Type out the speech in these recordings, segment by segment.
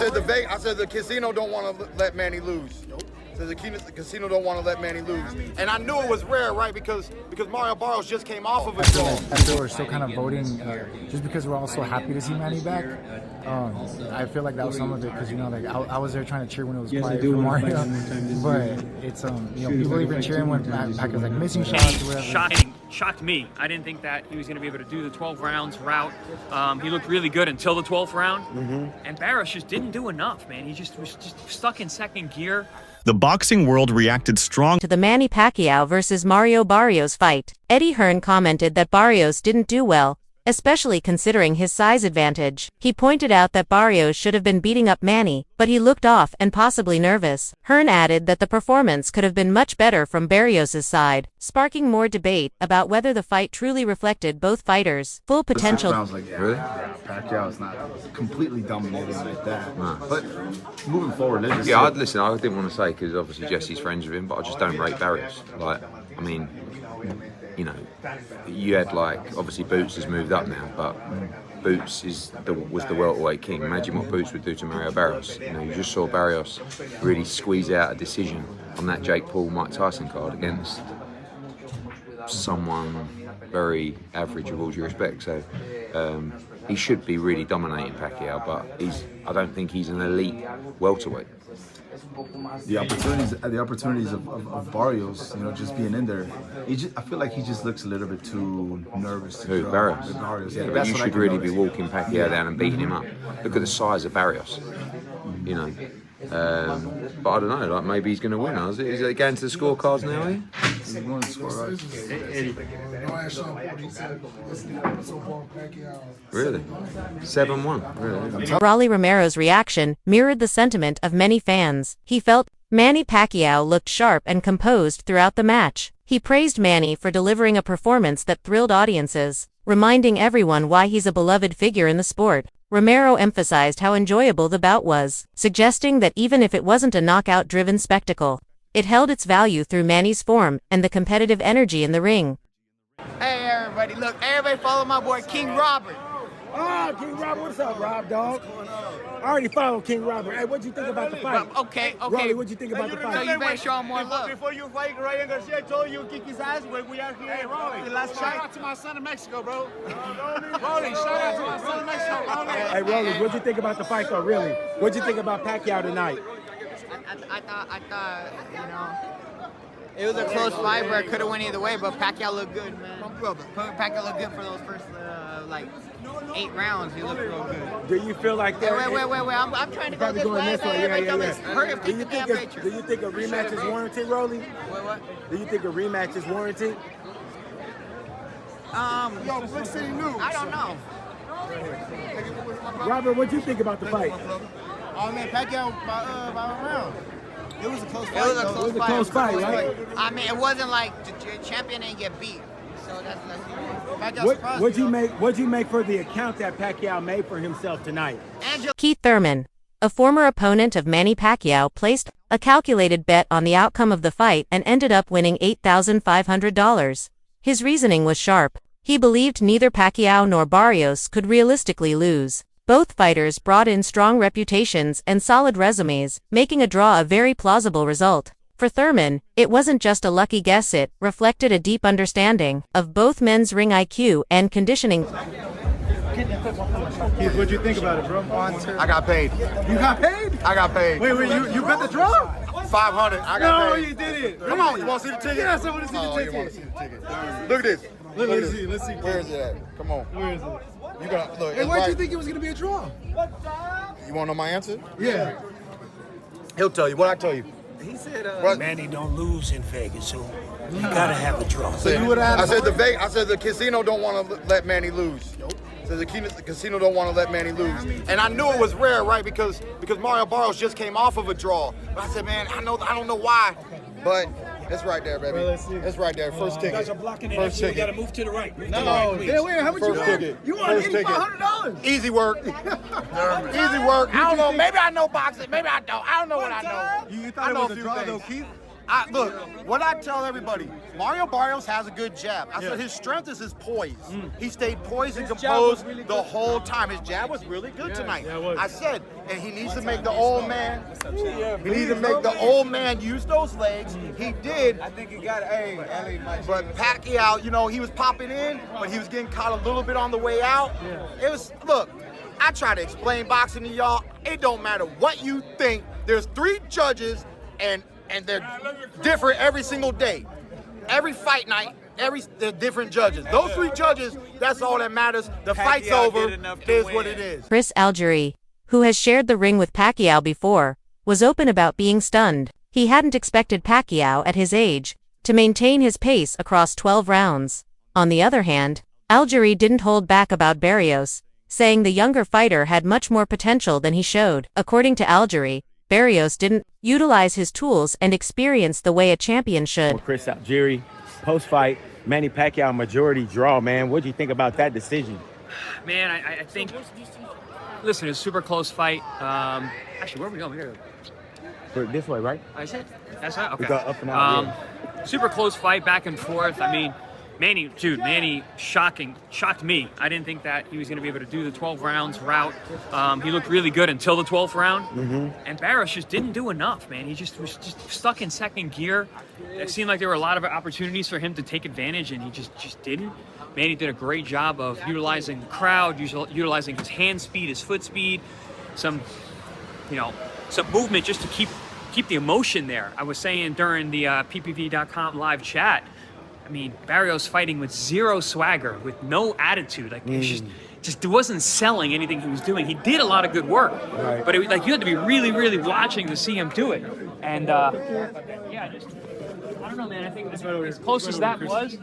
I said the casino don't want to let Manny lose. So the casino don't want to let Manny lose. And I knew it was rare, right? Because Mario Barrios just came off of a draw. I feel we're still kind of voting just because we're all so happy to see Manny back. I feel like that was some of it because, you know, like I was there trying to cheer when it was quiet for Mario. But it's, you know, people even cheering when Pacquiao's like missing shots or whatever. Shocked me. I didn't think that he was going to be able to do the 12 rounds route. He looked really good until the 12th round. And Barrios just didn't do enough, man. He just was stuck in second gear. The boxing world reacted strong to the Manny Pacquiao versus Mario Barrios fight. Eddie Hearn commented that Barrios didn't do well, especially considering his size advantage. He pointed out that Barrios should have been beating up Manny, but he looked off and possibly nervous. Hearn added that the performance could have been much better from Barrios' side, sparking more debate about whether the fight truly reflected both fighters' full potential. I was like, yeah, really? Pacquiao is not completely dominating like that. No. But moving forward, listen, I didn't want to say because obviously Jesse's friends with him, but I just don't rate Barrios. Like, I mean, you know, you had like obviously Boots has moved up now, but Boots was the welterweight king. Imagine what Boots would do to Mario Barrios. You know, you just saw Barrios really squeeze out a decision on that Jake Paul Mike Tyson card against someone very average with all due respect. So he should be really dominating Pacquiao, but I don't think he's an elite welterweight. The opportunities of Barrios, you know, just being in there, I feel like he just looks a little bit too nervous. Who, Barrios? Yeah, but you should really be walking Pacquiao down and beating him up. Look at the size of Barrios, you know. But I don't know, like maybe he's going to win. Is it going to the scorecards now? He's going to scorecards. Really? 7-1. Really? Rolly Romero's reaction mirrored the sentiment of many fans. He felt Manny Pacquiao looked sharp and composed throughout the match. He praised Manny for delivering a performance that thrilled audiences, reminding everyone why he's a beloved figure in the sport. Romero emphasized how enjoyable the bout was, suggesting that even if it wasn't a knockout-driven spectacle, it held its value through Manny's form and the competitive energy in the ring. Hey everybody, look, everybody follow my boy King Robert. Oh, King Robert, what's up, Rob, dog? I already followed King Robert. Hey, what'd you think about the fight? Okay. Rolly, what'd you think about the fight? So you better show him more love. Before you fight Ryan Garcia, I told you kick his ass when we are here. Hey, Rolly, shout out to my son in Mexico, bro. Rolly, shout out to my son in Mexico, Rolly. Hey, Rolly, what'd you think about the fight, though, really? What'd you think about Pacquiao tonight? I thought, you know, it was a close fight where it could have went either way, but Pacquiao looked good, man. Pacquiao looked good for those first, 8 rounds. He looked real good. Do you feel like that? Wait. I'm trying to go this way. Do you think a rematch is warranted, Rolly? What? Do you think a rematch is warranted? Yo, Brick City News. I don't know. Robert, what'd you think about the fight? Oh man, Pacquiao by a round. It was a close fight. It was a close fight, right? I mean, it wasn't like the champion didn't get beat. So What'd you make for the account that Pacquiao made for himself tonight? Keith Thurman, a former opponent of Manny Pacquiao, placed a calculated bet on the outcome of the fight and ended up winning $8,500. His reasoning was sharp. He believed neither Pacquiao nor Barrios could realistically lose. Both fighters brought in strong reputations and solid resumes, making a draw a very plausible result. For Thurman, it wasn't just a lucky guess, it reflected a deep understanding of both men's ring IQ and conditioning. Keith, what'd you think about it, bro? I got paid. You got paid? I got paid. Wait, you bet the draw? 500. I got paid. No, you didn't. Come on, you want to see the ticket? Yes, I want to see the ticket. You want to see the ticket? Look at this. Let's see. Where is it at? Come on. Where is it? You got look. Hey, why did you think it was going to be a draw? You want to know my answer? Yeah. He'll tell you. What I tell you? He said, Manny don't lose in Vegas, so you gotta have a draw. So I said the casino don't want to let Manny lose. So the casino don't want to let Manny lose. And I knew it was rare, right? Because Mario Barrios just came off of a draw. But I said, man, I don't know why, but it's right there, baby. It's right there. First ticket. You guys are blocking it. First ticket. You gotta move to the right. Move No, to the right, please. Wait, how much you won? You won $8,500. Easy work. Easy work. I don't know. Maybe I know boxing. Maybe I don't. I don't know what I know. You thought it was a draw, though, Keith? Look, what I tell everybody, Mario Barrios has a good jab. I said his strength is his poise. He stayed poised and composed the whole time. His jab was really good tonight. I said, and he needs to make the old man. He needs to make the old man use those legs. He did. I think he got but Pacquiao, you know, he was popping in, but he was getting caught a little bit on the way out. It was, look, I try to explain boxing to y'all. It don't matter what you think. There's 3 judges, and they're different every single day. Every fight night, they're different judges. Those 3 judges, that's all that matters. The fight's over. It is what it is. Chris Algieri, who has shared the ring with Pacquiao before, was open about being stunned. He hadn't expected Pacquiao at his age to maintain his pace across 12 rounds. On the other hand, Algieri didn't hold back about Barrios, saying the younger fighter had much more potential than he showed. According to Algieri, Barrios didn't utilize his tools and experience the way a champion should. Chris Algieri, post-fight, Manny Pacquiao majority draw, man. What do you think about that decision? Man, I think, listen, it's a super close fight. Actually, where are we going? We gotta go this way, right? I said, that's right? Okay. We got up and out, Super close fight, back and forth. I mean, Manny shocked me. I didn't think that he was going to be able to do the 12 rounds route. He looked really good until the 12th round. And Barrios just didn't do enough, man. He just was stuck in second gear. It seemed like there were a lot of opportunities for him to take advantage, and he just didn't. Manny did a great job of utilizing the crowd, utilizing his hand speed, his foot speed, some movement just to keep the emotion there. I was saying during the PPV.com live chat, I mean, Barrios fighting with zero swagger, with no attitude. Like, it's just wasn't selling anything he was doing. He did a lot of good work, but you had to be really, really watching to see him do it. And I don't know, man. I think as close as that was,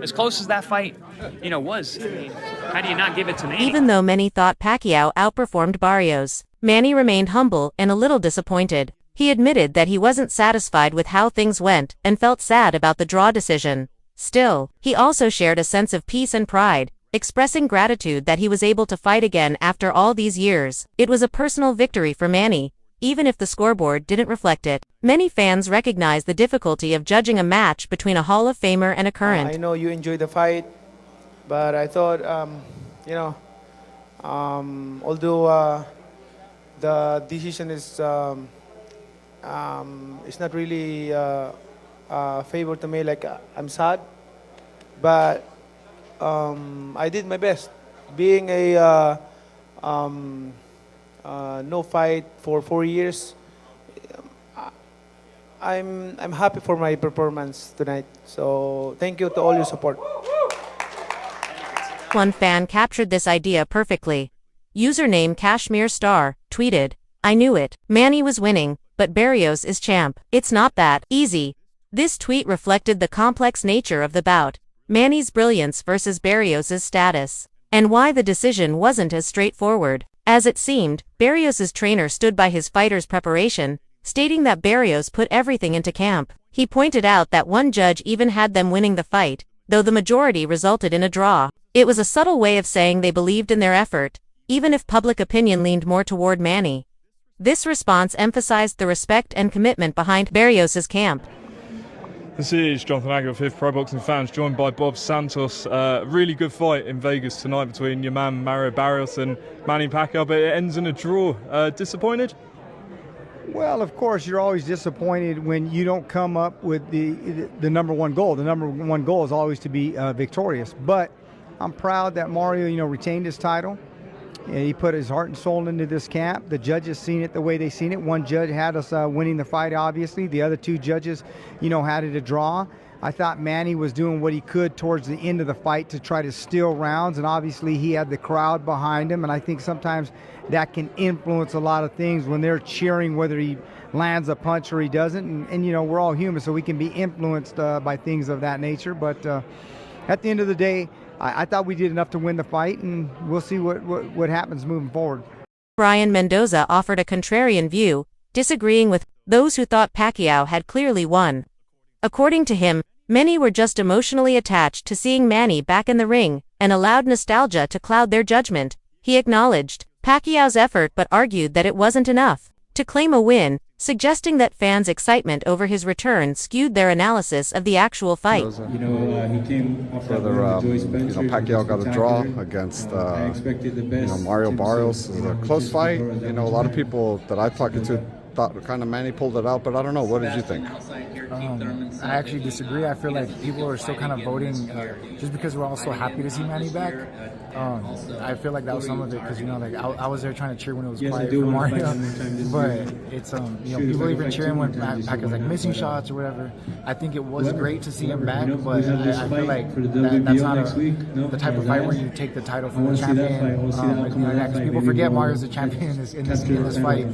as close as that fight, was. I mean, how do you not give it to Manny? Even though many thought Pacquiao outperformed Barrios, Manny remained humble and a little disappointed. He admitted that he wasn't satisfied with how things went and felt sad about the draw decision. Still, he also shared a sense of peace and pride, expressing gratitude that he was able to fight again after all these years. It was a personal victory for Manny, even if the scoreboard didn't reflect it. Many fans recognize the difficulty of judging a match between a Hall of Famer and a current. I know you enjoyed the fight, but I thought, although the decision is it's not really favor to me. Like, I'm sad, but I did my best. Being a no fight for 4 years, I'm happy for my performance tonight. So thank you to all your support. One fan captured this idea perfectly. Username Kashmir Star tweeted, "I knew it. Manny was winning, but Barrios is champ. It's not that easy." This tweet reflected the complex nature of the bout, Manny's brilliance versus Barrios' status, and why the decision wasn't as straightforward as it seemed. Barrios' trainer stood by his fighter's preparation, stating that Barrios put everything into camp. He pointed out that one judge even had them winning the fight, though the majority resulted in a draw. It was a subtle way of saying they believed in their effort, even if public opinion leaned more toward Manny. This response emphasized the respect and commitment behind Barrios' camp. This is Jonathan Agger of Fifth Pro Boxing Fans, joined by Bob Santos. Really good fight in Vegas tonight between your man Mario Barrios and Manny Pacquiao, but it ends in a draw. Disappointed? Well, of course, you're always disappointed when you don't come up with the number one goal. The number one goal is always to be victorious. But I'm proud that Mario, retained his title. And he put his heart and soul into this camp. The judges seen it the way they seen it. One judge had us winning the fight, obviously. The other 2 judges, had it a draw. I thought Manny was doing what he could towards the end of the fight to try to steal rounds, and obviously he had the crowd behind him, and I think sometimes that can influence a lot of things when they're cheering whether he lands a punch or he doesn't. And we're all human, so we can be influenced by things of that nature. But at the end of the day, I thought we did enough to win the fight, and we'll see what happens moving forward. Brian Mendoza offered a contrarian view, disagreeing with those who thought Pacquiao had clearly won. According to him, many were just emotionally attached to seeing Manny back in the ring, and allowed nostalgia to cloud their judgment. He acknowledged Pacquiao's effort but argued that it wasn't enough to claim a win. suggesting that fans' excitement over his return skewed their analysis of the actual fight. You know, he came off that win with Joy Spencer. You know, Pacquiao got a draw against Mario Barrios. It was a close fight. You know, a lot of people that I talked to thought kind of Manny pulled it out, but I don't know. What did you think? I actually disagree. I feel like people are still kind of voting just because we're all so happy to see Manny back. I feel like that was some of it because, you know, like I was there trying to cheer when it was quiet for Mario, but it's you know, people even cheering when Pacquiao's like missing shots or whatever. I think it was great to see him back, but I feel like that's not the type of fight where you take the title from the champion. Because people forget Mario's the champion in this fight.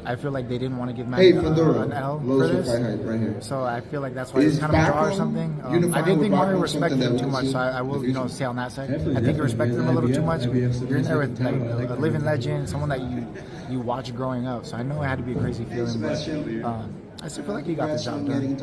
I feel like they didn't want to give Manny an L for this, so I feel like that's why it's kind of a draw or something. I didn't think Mario respected him too much, so I will, you know, say on that side. I think he respected him a little too much. You're in there with like a living legend, someone that you watch growing up, so I know it had to be a crazy feeling, but I still feel like he got the job done.